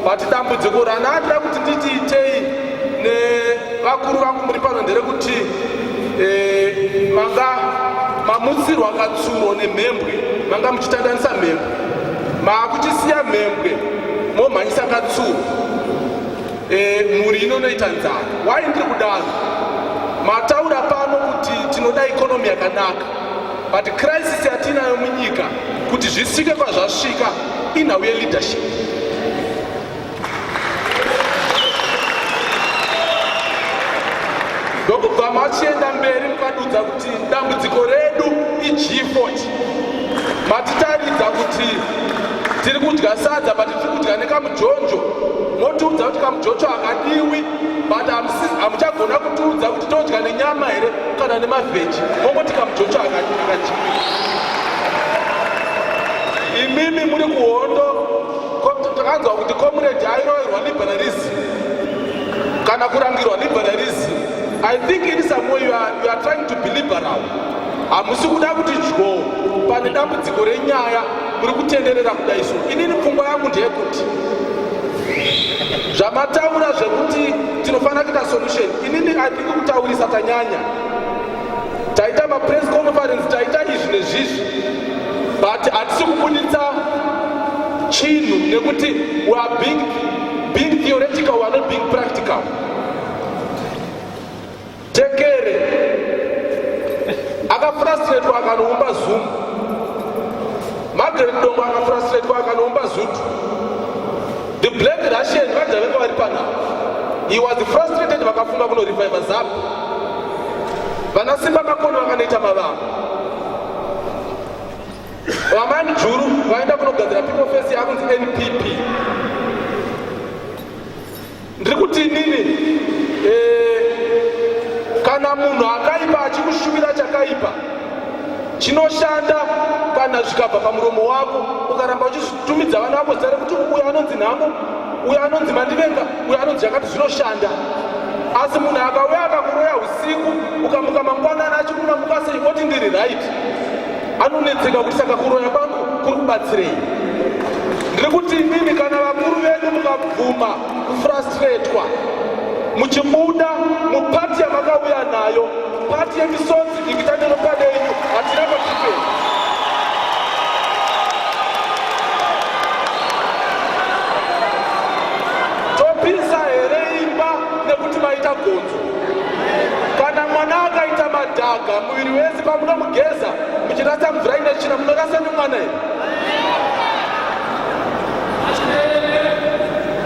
but dambudziko ranatira kuti nditiitei nevakuru vangu muri pano nderekuti manga mamutsirwa katsuro nemhembwe, manga muchitandanisa mhembwe, makuchisiya mhembwe momhanyisa katsuro, muri inonoita nzara. Wai ndiri kudaro? Mataura pano kuti tinoda ikonomi yakanaka, but crisis yatinayo munyika kuti zvisvike kwazvasvika inhau yeleadership. Ndokubva machienda mberi mukadudza kuti dambudziko redu iG40. Matitaridza kuti tiri kudya sadza but tiri kudya nekamujonjo. Motiudza kuti kamujonjo hakadiwi, but hamuchagona kutiudza kuti todya nenyama here kana nemavheji. Mongoti kamujonjo hakadiwi. Imimi muri kuhondo takanzwa kuti comrade airoverwa liberalism kana kurangirwa liberalism. I think in some way you are trying to be liberal. Hamusi kuda kuti dyo pane dambudziko renyaya muri kutenderera kudaiso. Inini pfungwa yangu ndeyekuti zvamataura zvekuti tinofanira kuita solution, inini I think kutaurisa tanyanya. Taita mapress conference, taita izvi nezvizvi, but hatisi kubuditsa chinhu nekuti we are being theoretical, we are not being practical. Tekere akafrustratwa akanoumba Zoom. Margaret Dombo akafrustratwa akanoumba Zutu. The Black Russian vajaveka vari panapa. He was frustrated vakafunga kuno revive Zap. Vanasimba makono vakanoita mavamba. Vamani Juru vaenda kunogadzira people face yakunzi NPP. Ndiri kuti inini kana munhu akaipa achikushuvira chakaipa chinoshanda kana zvikabva pamuromo wako ukaramba uchizvitumidza vana vako zita rekuti uyu anonzi nhamo, uyu anonzi mandivenga, uyu anonzi zvakati zvinoshanda. Asi munhu akauya akakuroya usiku ukamuka mangwanani achikumamuka sei oti ndiri right, anonetseka kuti saka kuroya kwangu kuri kubatsirei. Ndiri kuti inini kana vakuru vedu mukabvuma kufrustratwa muchibuda mupati yamakauya nayo, pati yemisodzi ikitaniro padenyu, hatina patipeni. Topisa here imba nekuti maita gonzo. Kana mwana akaita madhaga muviri wese pamunomugeza muchirasa mvura ine tsvina munorasa nemwana here.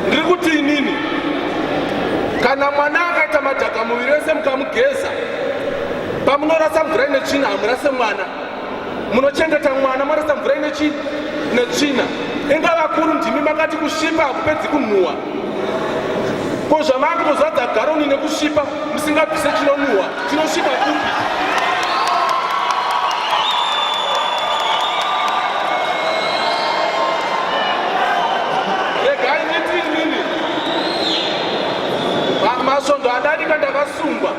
Ndiri kuti inini kana mwana akaita madhaga muviri wese mukamugeza pamunorasa mvura ine tsvina hamurase mwana, munochengeta mwana morasa mvura ine tsvina. Inga vakuru ndimi makati kusvipa hakupedzi kunhuhwa. Ko zvamangotozadza garoni nekusvipa musingabvise chinonhuhwa chinosvipa kupi? Regai nditi inini masvondo adadika ndakasungwa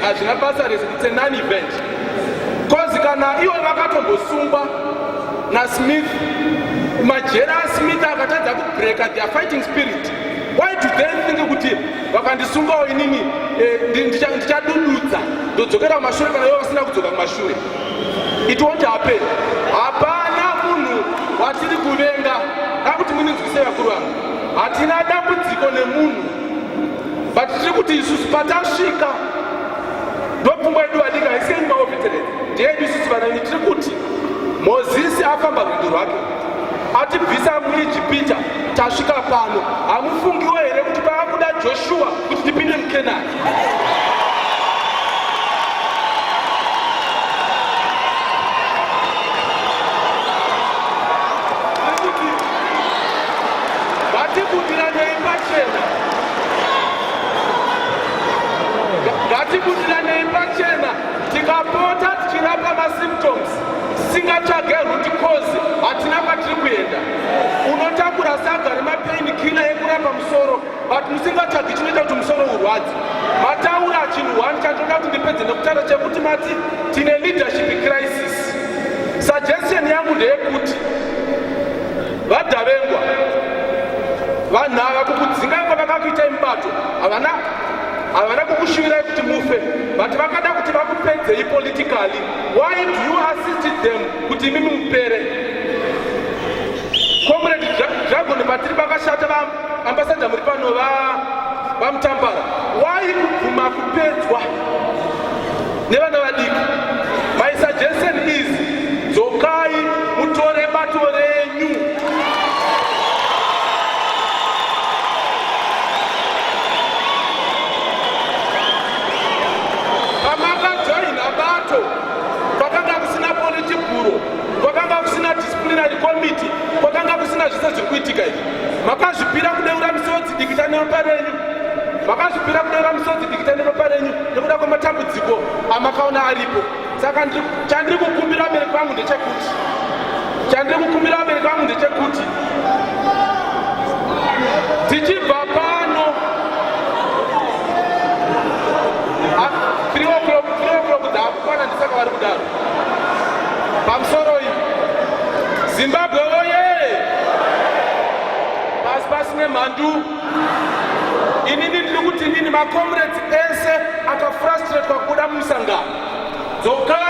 hazvina basa rese, it's a non-event. Kozi kana ivo vakatombosungwa naSmith, majera aSmith akatadza kubreka their fighting spirit, why do they think kuti vakandisungawo inini ndichadududza ndodzokera kumashure kana ivo vasina kudzoka kumashure? It won't happen. Hapana munhu watiri kuvenga. Akuti muninzwise vakuru vangu, hatina dambudziko nemunhu, but tiri kuti isusu patasvika ndopfungwa yedu adika haisei maovetereri ndeyedu isusu vanani. Tiri kuti Mozisi afamba rwendo rwake atibvisa muIjipita, tasvika pano. Hamufungiwo here kuti pavakuda Joshua kuti tipinde muKenani? Ngatikudziranei pachena tikapota tichirapa masymptoms tisingatsvage root cause, hatina kwatiri kuenda. Unotakura saga remapain killer yekurapa musoro but musingatsvagi chinoita kuti musoro urwadze. Mataura chinhu 1 chandinoda kuti ndipedze nekutaura chekuti mati tine leadership crisis. Suggestion yangu ndeyekuti vadhavengwa vanhu ava kukudzingangwa vakakuitai mubato havana kukushuvirai kuti mufe but vakada kuti vakupedzei politically. Why do you assist them kuti imimi mupere? Comrade Dragon patiri vakashata vaambasada muri pano vamutambara. Why kubvuma kupedzwa nevana vadiki? My suggestion is dzokai mutore bato renyu. Pamakajoina bato kwakanga kusina politibhuro, kwakanga kusina disciplinary committee, kwakanga kusina zvose zviri kuitika izvi. Makazvipira kudeura misodzi dikita neropa renyu, makazvipira kudeura misodzi dikita neropa renyu nekuda kwematambudziko amakaona aripo. Saka chandiri kukumbira vabereki vangu ndechekuti tichibva pano 3 o'clock dzaakukwana ndisaka vari kudaro pamusoro iyi. Zimbabwe oye! Pasi pasine mhandu. Inini ndiri kuti inini macomrades ese akafrustratwa kubuda mumisangano. Dzokai